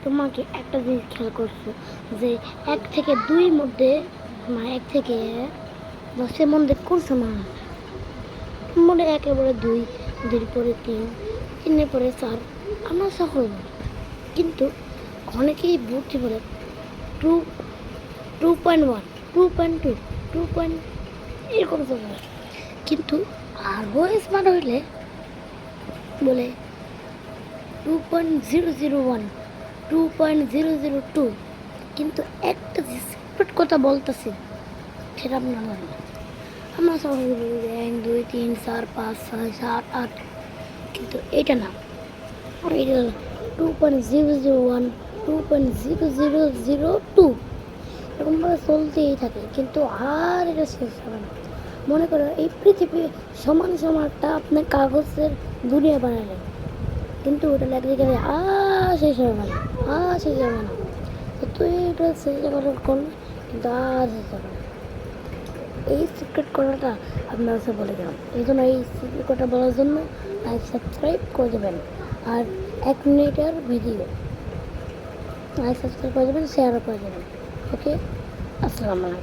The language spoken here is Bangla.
তোমাকে একটা জিনিস খেয়াল করছো যে 1 থেকে 2 মধ্যে, মানে 1 থেকে 10-এর মধ্যে করছো না মনে একেবারে 2, 2 পরে 3, 3 পরে 4 আমরা সফল। কিন্তু অনেকেই বুদ্ধি বলে 2, 2.1, 2.2, 2. এরকম সফল। কিন্তু আরও স্মার্ট হইলে বলে 2.001, 2.002। কিন্তু একটা যে সিক্রেট কথা বলতেছি সেটা আপনারা জানেন। আমরা সবাই বলি 1, 2, 3, 4, 5, 6, 7, 8, কিন্তু এটা না, এটা 2.001, 2.0002 এরকমভাবে চলতেই থাকে, কিন্তু আর এটা শেষ হবে না। মনে করো এই পৃথিবী সমান একটা আপনার কাগজের দুনিয়া বানালেন, কিন্তু ওটা লাগতে গেলে শেষ হবে না, শেষ হবে না। তো তুই এটা শেষ করার করলে কিন্তু শেষ হবে না। এই সিক্রেট কথাটা আপনার কাছে বলে গেলাম। এই জন্য এই সিক্রেট কথা বলার জন্য লাইক সাবস্ক্রাইব করে দেবেন। আর 1 মিনিটের ভিডিও লাইক সাবস্ক্রাইব করে দেবেন, শেয়ারও করে দেবেন। ওকে, আসসালামু আলাইকুম।